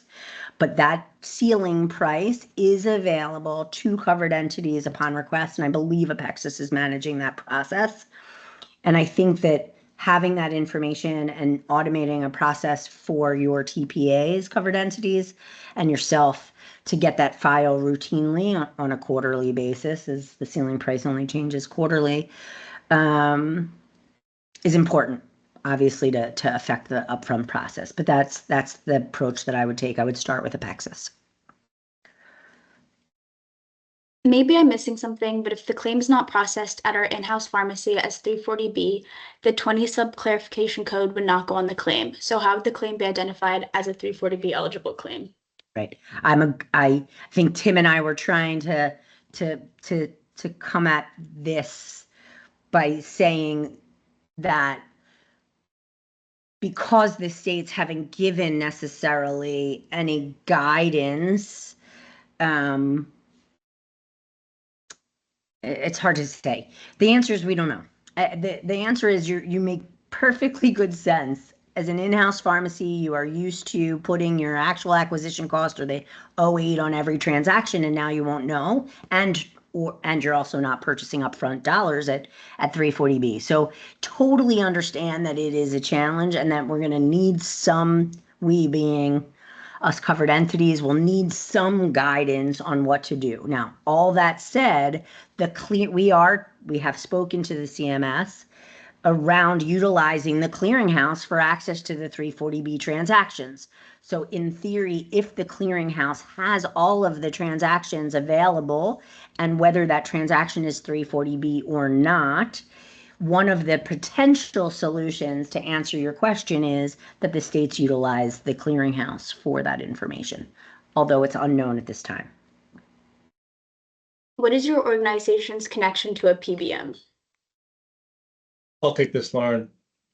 Speaker 2: but that ceiling price is available to covered entities upon request, and I believe Apexis is managing that process. And I think that having that information and automating a process for your TPAs, covered entities, and yourself to get that file routinely on a quarterly basis, as the ceiling price only changes quarterly, is important, obviously, to affect the upfront process. But that's the approach that I would take. I would start with Apexis.
Speaker 4: Maybe I'm missing something, but if the claim is not processed at our in-house pharmacy as 340B, the 20 sub clarification code would not go on the claim. So how would the claim be identified as a 340B eligible claim?
Speaker 2: Right. I think Tim and I were trying to come at this by saying that because the states haven't given necessarily any guidance, it's hard to say. The answer is we don't know. The answer is you make perfectly good sense. As an in-house pharmacy, you are used to putting your actual acquisition cost or the 08 on every transaction, and now you won't know. And you're also not purchasing upfront dollars at 340B. So totally understand that it is a challenge and that we're going to need some, we being us covered entities, will need some guidance on what to do. Now, all that said, we have spoken to the CMS around utilizing the clearinghouse for access to the 340B transactions. So in theory, if the clearinghouse has all of the transactions available, and whether that transaction is 340B or not, one of the potential solutions to answer your question is that the states utilize the clearinghouse for that information, although it's unknown at this time.
Speaker 4: What is your organization's connection to a PBM?
Speaker 3: I'll take this, Lauren.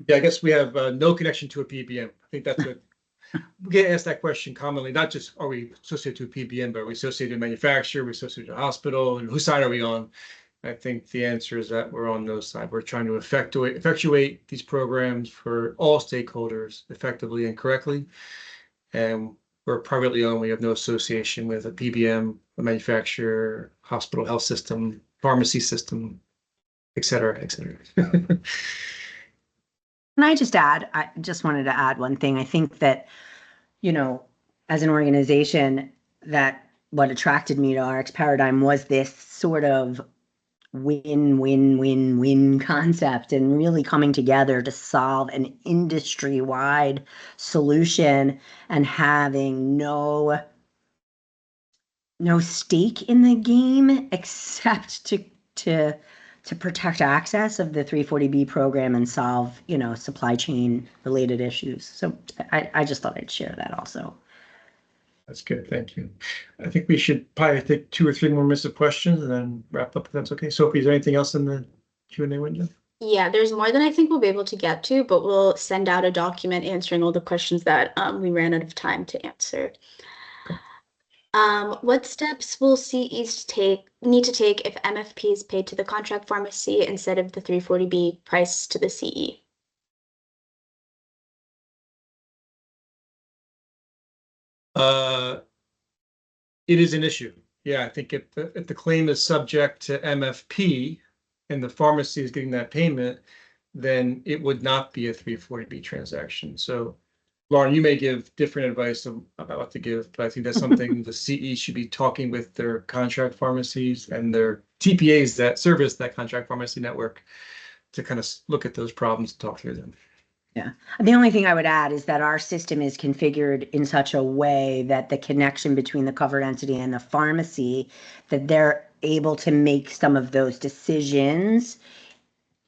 Speaker 3: Yeah, I guess we have no connection to a PBM. I think that's what we get asked that question commonly. Not just are we associated to a PBM, but are we associated to a manufacturer, we associated to a hospital, and whose side are we on? I think the answer is that we're on no side. We're trying to effectuate these programs for all stakeholders effectively and correctly. And we're privately owned. We have no association with a PBM, a manufacturer, hospital health system, pharmacy system, et cetera, et cetera.
Speaker 2: Can I just add, I just wanted to add one thing. I think that, you know, as an organization, that what attracted me to RxParadigm was this sort of win-win-win-win concept and really coming together to solve an industry-wide solution and having no stake in the game except to protect access of the 340B program and solve, you know, supply chain related issues. So I just thought I'd share that also.
Speaker 3: That's good. Thank you. I think we should probably take 2 or 3 more minutes of questions and then wrap up if that's okay. Sophie, is there anything else in the Q&A window?
Speaker 4: Yeah, there's more than I think we'll be able to get to, but we'll send out a document answering all the questions that we ran out of time to answer. What steps will CEs need to take if MFP is paid to the contract pharmacy instead of the 340B price to the CE?
Speaker 3: It is an issue. Yeah, I think if the claim is subject to MFP and the pharmacy is getting that payment, then it would not be a 340B transaction. So, Lauren, you may give different advice about what to give, but I think that's something the CE should be talking with their contract pharmacies and their TPAs that service that contract pharmacy network to kind of look at those problems and talk through them.
Speaker 2: Yeah. The only thing I would add is that our system is configured in such a way that the connection between the covered entity and the pharmacy, that they're able to make some of those decisions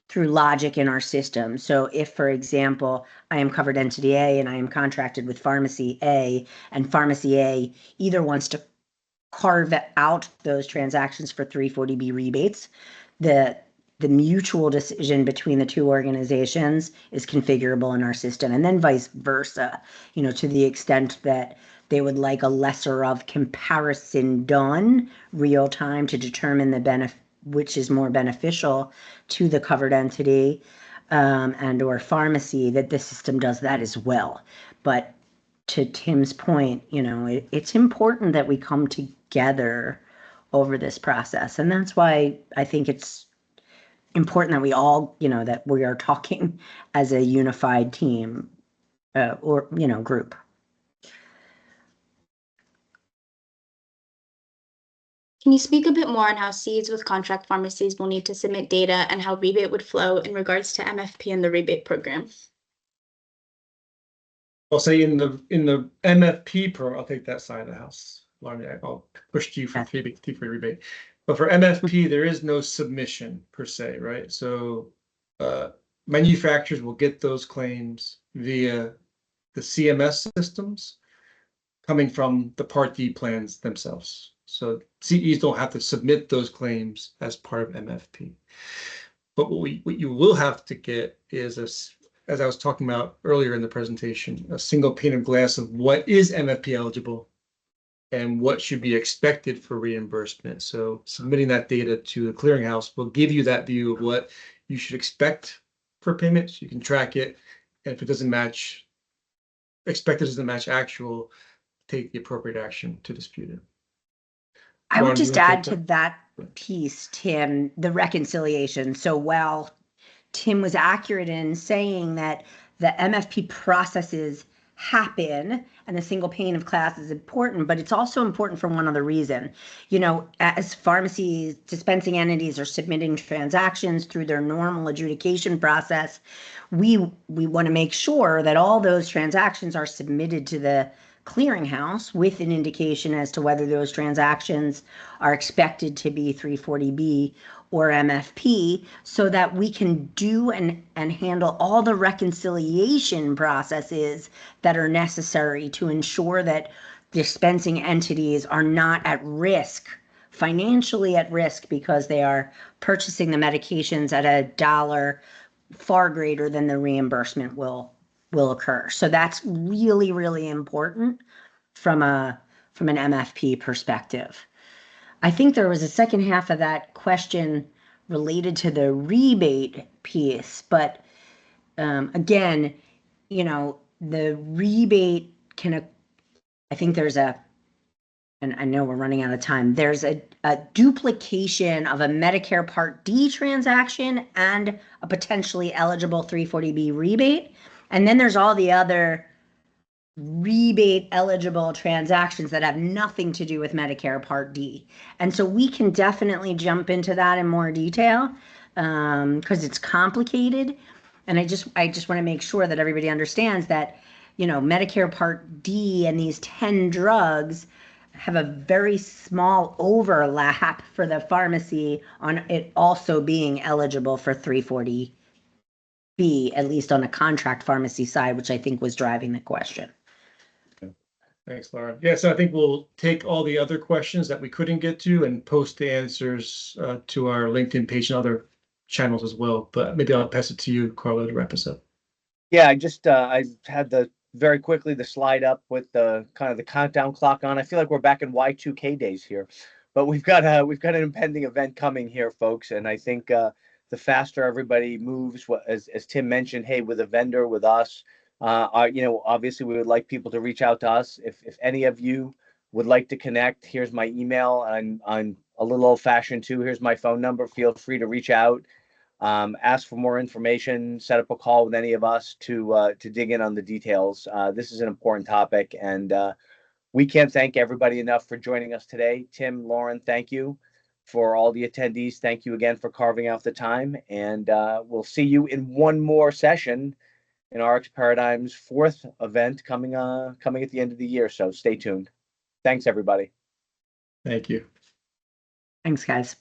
Speaker 2: through logic in our system. So if, for example, I am covered entity A and I am contracted with pharmacy A, and pharmacy A either wants to carve out those transactions for 340B rebates, the mutual decision between the two organizations is configurable in our system, and then vice versa, you know, to the extent that they would like a lesser of comparison done real time to determine the which is more beneficial to the covered entity and or pharmacy, that the system does that as well. But to Tim's point, you know, it's important that we come together over this process, and that's why I think it's important that we all, you know, that we are talking as a unified team or, you know, group.
Speaker 4: Can you speak a bit more on how CEs with contract pharmacies will need to submit data and how rebate would flow in regards to MFP and the rebate program?
Speaker 3: I'll say in the MFP program, I'll take that side of the house. Lauren, I'll push you for 340 rebate. But for MFP, there is no submission per se, right? So manufacturers will get those claims via the CMS systems coming from the Part D plans themselves. So CEs don't have to submit those claims as part of MFP. But what you will have to get is, as I was talking about earlier in the presentation, a single pane of glass of what is MFP eligible and what should be expected for reimbursement. So submitting that data to the clearinghouse will give you that view of what you should expect for payments. You can track it, and if it doesn't match, expected doesn't match actual, take the appropriate action to dispute it.
Speaker 2: I would just add to that piece, Tim, the reconciliation. So while Tim was accurate in saying that the MFP processes happen and the single pane of glass is important, but it's also important for one other reason. You know, as pharmacies, dispensing entities are submitting transactions through their normal adjudication process, we want to make sure that all those transactions are submitted to the clearinghouse with an indication as to whether those transactions are expected to be 340B or MFP, so that we can do and handle all the reconciliation processes that are necessary to ensure that dispensing entities are not at risk, financially at risk, because they are purchasing the medications at $1 far greater than the reimbursement will occur. So that's really, really important from an MFP perspective. I think there was a second half of that question related to the rebate piece, but again, you know, the rebate can, I think there's a, and I know we're running out of time, there's a duplication of a Medicare Part D transaction and a potentially eligible 340B rebate. And then there's all the other rebate eligible transactions that have nothing to do with Medicare Part D. And so we can definitely jump into that in more detail because it's complicated. And I just want to make sure that everybody understands that, you know, Medicare Part D and these 10 drugs have a very small overlap for the pharmacy on it also being eligible for 340B, at least on a contract pharmacy side, which I think was driving the question.
Speaker 3: Thanks, Laura. Yeah, so I think we'll take all the other questions that we couldn't get to and post the answers to our LinkedIn page and other channels as well. But maybe I'll pass it to you, Carlo, to wrap us up.
Speaker 1: Yeah, I had very quickly the slide up with the kind of the countdown clock on. I feel like we're back in Y2K days here, but we've got an impending event coming here, folks, and I think the faster everybody moves, as Tim mentioned, hey, with a vendor, with us, you know, obviously we would like people to reach out to us. If any of you would like to connect, here's my email. I'm a little old-fashioned too. Here's my phone number. Feel free to reach out. Ask for more information, set up a call with any of us to dig in on the details. This is an important topic, and we can't thank everybody enough for joining us today. Tim, Lauren, thank you. For all the attendees, thank you again for carving out the time, and we'll see you in one more session in RxParadigm's 4th event coming at the end of the year, so stay tuned. Thanks, everybody.
Speaker 3: Thank you.
Speaker 2: Thanks, guys.